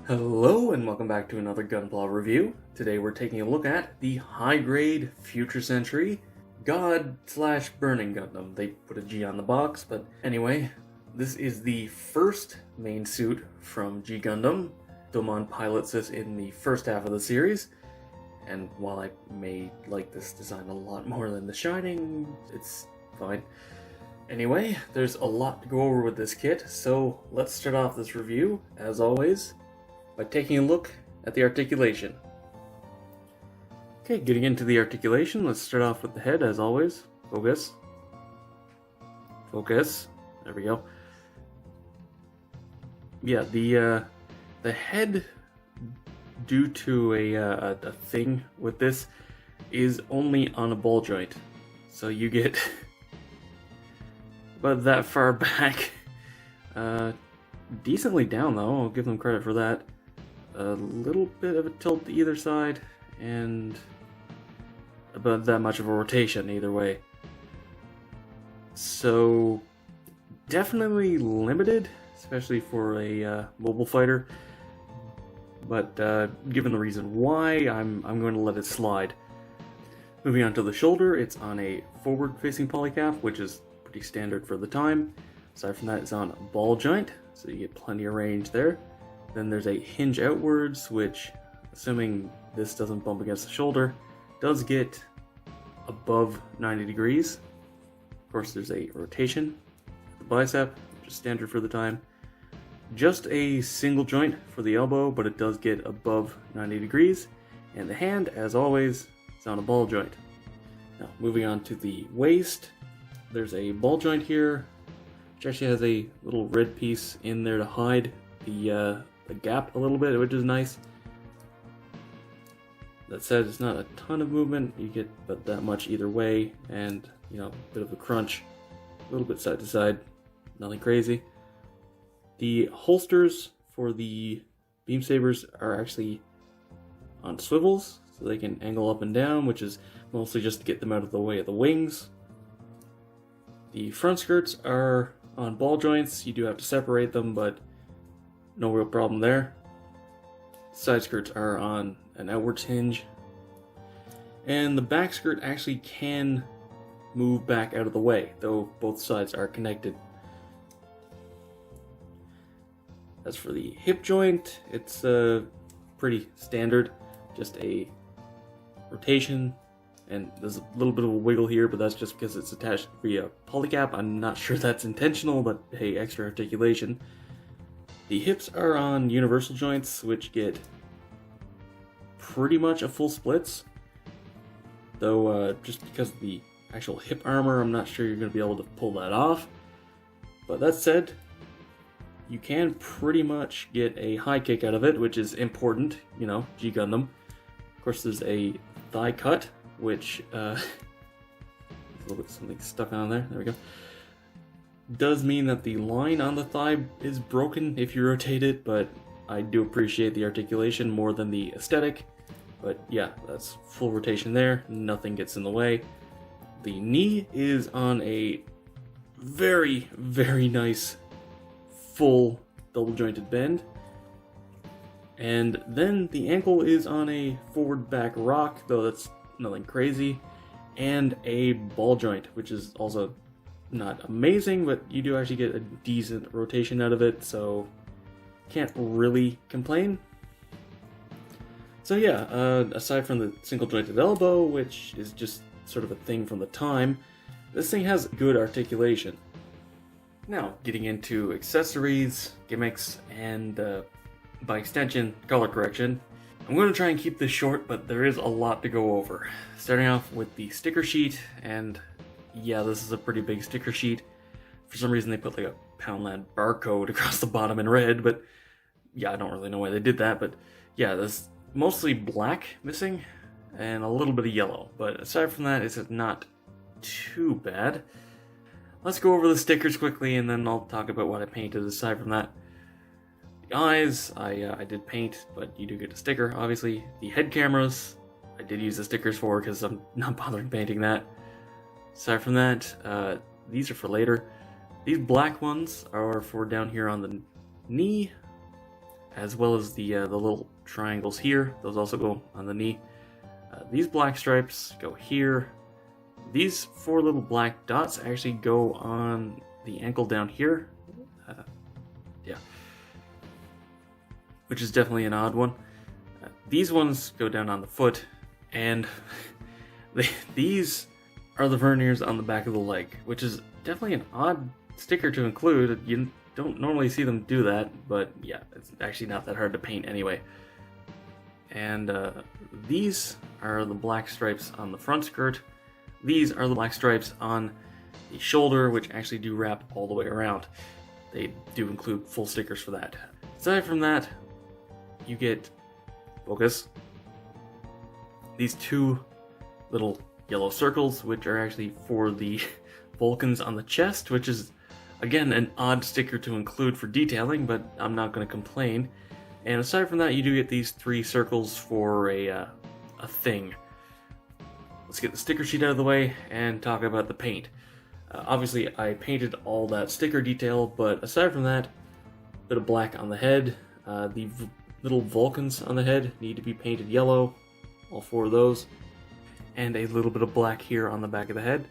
Hello and welcome back to another Gunpla review. Today we're taking a look at the high-grade Future Century God/Burning Gundam. They put a G on the box, but anyway, this is the first main suit from G-Gundam. Domon pilots this in the first half of the series, and while I may like this design a lot more than The Shining, it's fine. Anyway, there's a lot to go over with this kit, so let's start off this review, as always, by taking a look at the articulation. Okay, getting into the articulation, let's start off with the head as always. Focus. Focus. There we go. Yeah, the head, due to a thing with this, is only on a ball joint. So you get about that far back. Decently down though, I'll give them credit for that. A little bit of a tilt to either side, and about that much of a rotation either way. So definitely limited, especially for a mobile fighter. But given the reason why, I'm going to let it slide. Moving on to the shoulder, it's on a forward-facing polycap, which is pretty standard for the time. Aside from that, it's on a ball joint, so you get plenty of range there. Then there's a hinge outwards, which, assuming this doesn't bump against the shoulder, does get above 90 degrees. Of course, there's a rotation at the bicep, which is standard for the time. Just a single joint for the elbow, but it does get above 90 degrees. And the hand, as always, is on a ball joint. Now, moving on to the waist, there's a ball joint here, which actually has a little red piece in there to hide the gap a little bit, which is nice. That said, it's not a ton of movement. You get about that much either way, and a bit of a crunch, a little bit side to side, nothing crazy. The holsters for the beam sabers are actually on swivels, so they can angle up and down, which is mostly just to get them out of the way of the wings. The front skirts are on ball joints. You do have to separate them, but no real problem there. Side skirts are on an outwards hinge. And the back skirt actually can move back out of the way, though both sides are connected. As for the hip joint, it's pretty standard. Just a rotation, and there's a little bit of a wiggle here, but that's just because it's attached via polycap. I'm not sure that's intentional, but hey, extra articulation. The hips are on universal joints, which get pretty much a full splits. Though, just because of the actual hip armor, I'm not sure you're going to be able to pull that off. But that said, you can pretty much get a high kick out of it, which is important, G-Gundam. Of course, there's a thigh cut, which, there's a little bit something stuck on there. There we go. Does mean that the line on the thigh is broken if you rotate it, but I do appreciate the articulation more than the aesthetic. But yeah, that's full rotation there, nothing gets in the way. The knee is on a very, very nice full double jointed bend. And then the ankle is on a forward back rock, though that's nothing crazy, and a ball joint, which is also not amazing, but you do actually get a decent rotation out of it, so can't really complain. So yeah, aside from the single jointed elbow, which is just sort of a thing from the time, this thing has good articulation. Now, getting into accessories, gimmicks, and by extension, color correction. I'm going to try and keep this short, but there is a lot to go over. Starting off with the sticker sheet, and yeah, this is a pretty big sticker sheet. For some reason they put like a Poundland barcode across the bottom in red, but yeah, I don't really know why they did that, but yeah, there's mostly black missing and a little bit of yellow, but aside from that, it's not too bad. Let's go over the stickers quickly, and then I'll talk about what I painted aside from that. The eyes, I did paint, but you do get a sticker, obviously. The head cameras, I did use the stickers for, because I'm not bothering painting that. Aside from that, these are for later. These black ones are for down here on the knee, as well as the little triangles here. Those also go on the knee. These black stripes go here. These 4 little black dots actually go on the ankle down here. Yeah. Which is definitely an odd one. These ones go down on the foot, and these are the verniers on the back of the leg, which is definitely an odd sticker to include. You don't normally see them do that, but yeah, it's actually not that hard to paint anyway. And these are the black stripes on the front skirt. These are the black stripes on the shoulder, which actually do wrap all the way around. They do include full stickers for that. Aside from that, you get, focus, these 2 little yellow circles, which are actually for the Vulcans on the chest, which is, again, an odd sticker to include for detailing, but I'm not going to complain. And aside from that, you do get these 3 circles for a thing. Let's get the sticker sheet out of the way and talk about the paint. Obviously, I painted all that sticker detail, but aside from that, a bit of black on the head. The little Vulcans on the head need to be painted yellow, all 4 of those, and a little bit of black here on the back of the head.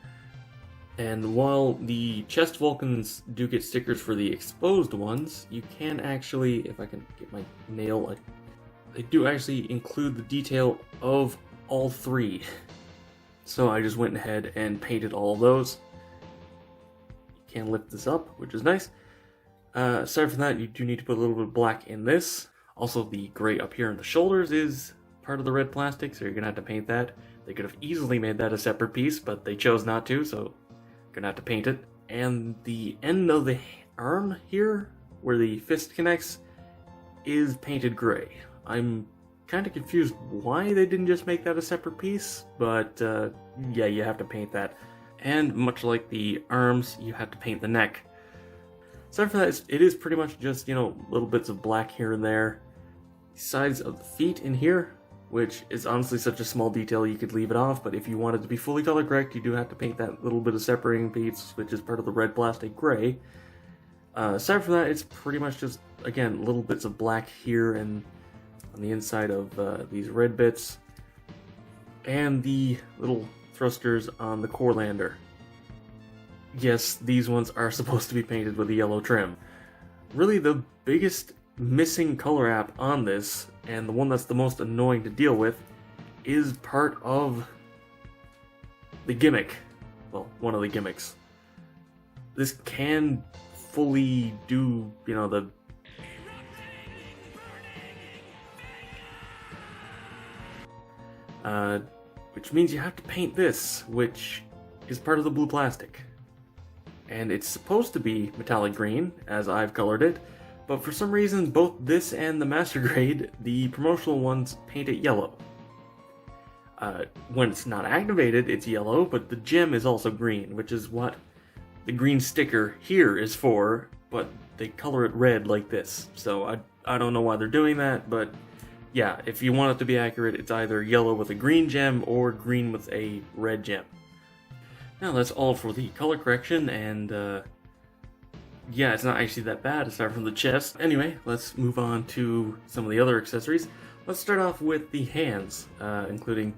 And while the chest Vulcans do get stickers for the exposed ones, you can actually, if I can get my nail, they do actually include the detail of all 3. So I just went ahead and painted all of those. You can lift this up, which is nice. Aside from that, you do need to put a little bit of black in this. Also, the gray up here on the shoulders is part of the red plastic, so you're gonna have to paint that. They could have easily made that a separate piece, but they chose not to, so you're gonna have to paint it. And the end of the arm here, where the fist connects, is painted gray. I'm kind of confused why they didn't just make that a separate piece, but yeah, you have to paint that. And much like the arms, you have to paint the neck. Aside from that, it is pretty much just, little bits of black here and there. The sides of the feet in here, which is honestly such a small detail you could leave it off, but if you want it to be fully color correct, you do have to paint that little bit of separating piece, which is part of the red plastic gray. Aside from that, it's pretty much just, again, little bits of black here and on the inside of these red bits, and the little thrusters on the core lander. Yes, these ones are supposed to be painted with a yellow trim. Really, the biggest missing color app on this, and the one that's the most annoying to deal with, is part of the gimmick. Well, one of the gimmicks. This can fully do, the which means you have to paint this, which is part of the blue plastic. And it's supposed to be metallic green, as I've colored it, but for some reason both this and the master grade, the promotional ones, paint it yellow. When it's not activated, it's yellow, but the gem is also green, which is what the green sticker here is for, but they color it red like this. So I don't know why they're doing that, but yeah, if you want it to be accurate, it's either yellow with a green gem or green with a red gem. Now that's all for the color correction, and yeah, it's not actually that bad aside from the chest. Anyway, let's move on to some of the other accessories. Let's start off with the hands, including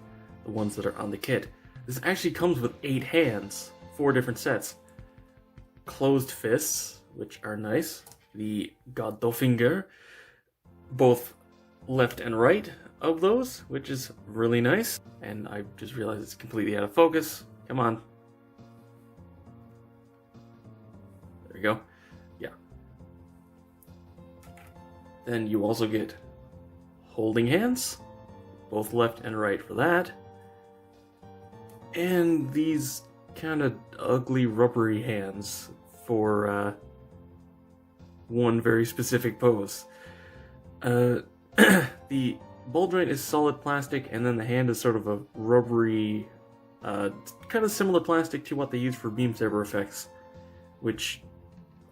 the ones that are on the kit. This actually comes with 8 hands, 4 different sets. Closed fists, which are nice. The Goddofinger, both left and right of those, which is really nice. And I just realized it's completely out of focus. Come on. There we go. Yeah. Then you also get holding hands, both left and right for that. And these kind of ugly rubbery hands for one very specific pose. The ball joint is solid plastic, and then the hand is sort of a rubbery, kind of similar plastic to what they use for beam saber effects, which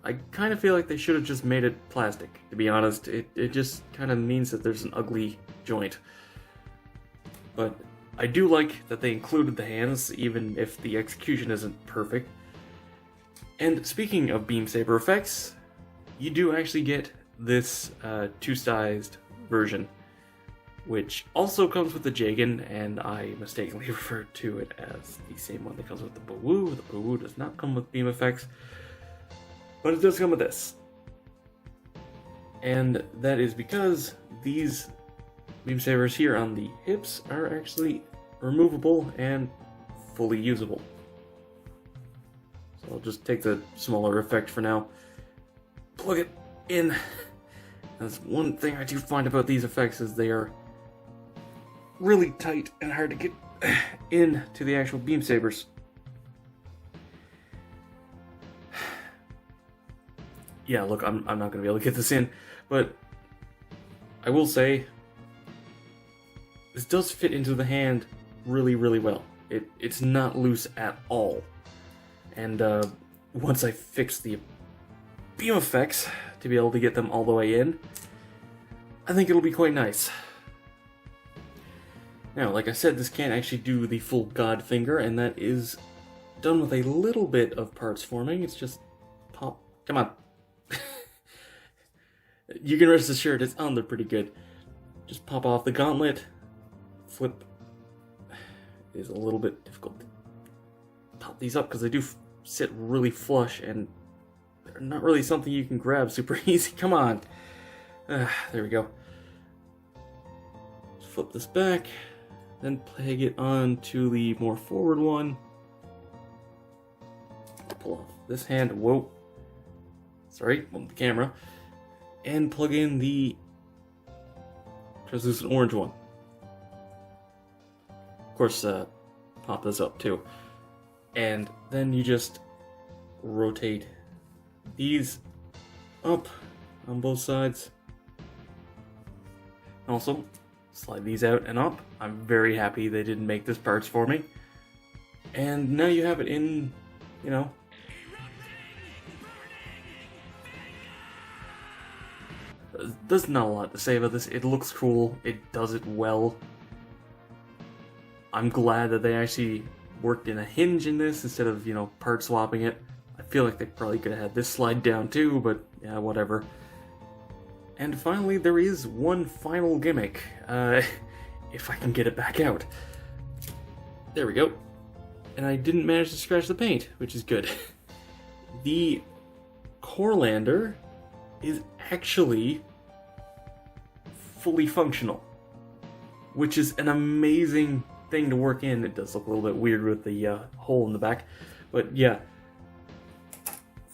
I kind of feel like they should have just made it plastic, to be honest. It just kind of means that there's an ugly joint. But I do like that they included the hands, even if the execution isn't perfect. And speaking of beam saber effects, you do actually get this two-sized version, which also comes with the Jagan, and I mistakenly referred to it as the same one that comes with the Boo-Woo. The Boo-Woo does not come with beam effects, but it does come with this. And that is because these beam sabers here on the hips are actually removable and fully usable. So I'll just take the smaller effect for now, plug it in. That's one thing I do find about these effects, is they are really tight and hard to get into the actual beam sabers. Yeah, look, I'm not going to be able to get this in, but I will say this does fit into the hand really, really well. It's not loose at all. And once I fix the beam effects to be able to get them all the way in, I think it'll be quite nice. Now, like I said, this can't actually do the full god finger, and that is done with a little bit of parts forming. It's just pop. Come on. You can rest assured it's on there pretty good. Just pop off the gauntlet, flip. It is a little bit difficult to pop these up because they do sit really flush, and they're not really something you can grab super easy. Come on. There we go. Flip this back, then peg it on to the more forward one. Pull off this hand. Whoa. Sorry, on the camera. And plug in the translucent orange one. Of course, pop this up too. And then you just rotate these up on both sides. Also, slide these out and up. I'm very happy they didn't make this parts for me. And now you have it in, you know. There's not a lot to say about this. It looks cool. It does it well. I'm glad that they actually worked in a hinge in this instead of, you know, part swapping it. I feel like they probably could have had this slide down too, but yeah, whatever. And finally, there is one final gimmick. If I can get it back out. There we go. And I didn't manage to scratch the paint, which is good. The Corelander is actually fully functional, which is an amazing thing to work in. It does look a little bit weird with the hole in the back, but yeah,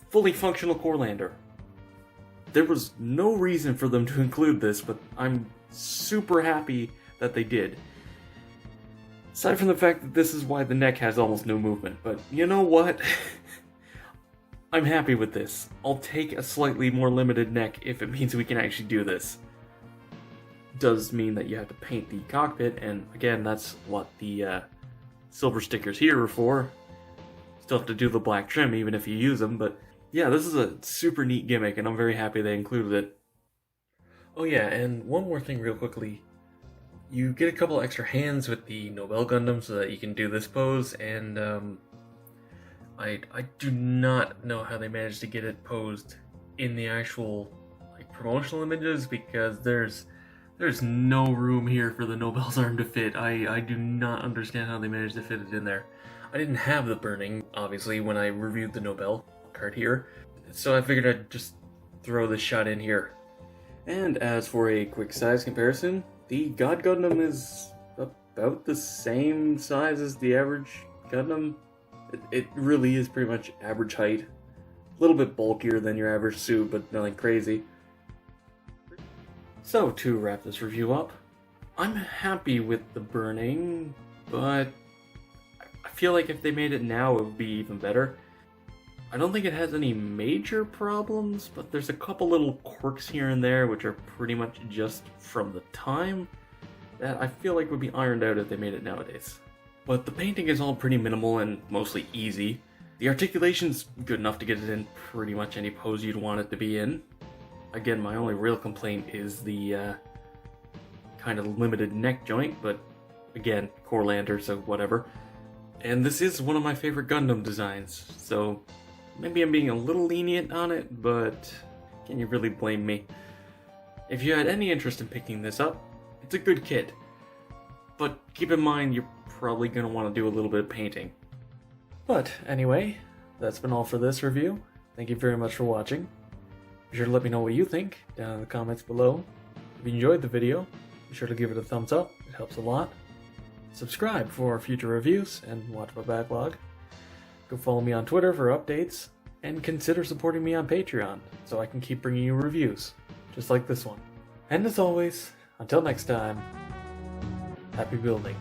fully functional Corelander. There was no reason for them to include this, but I'm super happy that they did. Aside from the fact that this is why the neck has almost no movement, but you know what? I'm happy with this. I'll take a slightly more limited neck if it means we can actually do this. Does mean that you have to paint the cockpit, and again, that's what the silver stickers here are for. Still have to do the black trim even if you use them, but yeah, this is a super neat gimmick, and I'm very happy they included it. Oh yeah, and one more thing real quickly. You get a couple extra hands with the Nobel Gundam so that you can do this pose, and I do not know how they managed to get it posed in the actual like promotional images, because there's no room here for the Nobel's arm to fit. I do not understand how they managed to fit it in there. I didn't have the burning, obviously, when I reviewed the Nobel card here, so I figured I'd just throw this shot in here. And as for a quick size comparison, the God Gundam is about the same size as the average Gundam. It really is pretty much average height. A little bit bulkier than your average suit, but nothing crazy. So, to wrap this review up, I'm happy with the burning, but I feel like if they made it now, it would be even better. I don't think it has any major problems, but there's a couple little quirks here and there which are pretty much just from the time that I feel like would be ironed out if they made it nowadays. But the painting is all pretty minimal and mostly easy. The articulation's good enough to get it in pretty much any pose you'd want it to be in. Again, my only real complaint is the kind of limited neck joint, but again, Corelander, so whatever. And this is one of my favorite Gundam designs, so maybe I'm being a little lenient on it, but can you really blame me? If you had any interest in picking this up, it's a good kit. But keep in mind you're probably going to want to do a little bit of painting. But anyway, that's been all for this review. Thank you very much for watching. Be sure to let me know what you think down in the comments below. If you enjoyed the video, be sure to give it a thumbs up, it helps a lot. Subscribe for future reviews and watch my backlog. Go follow me on Twitter for updates, and consider supporting me on Patreon so I can keep bringing you reviews, just like this one. And as always, until next time, happy building.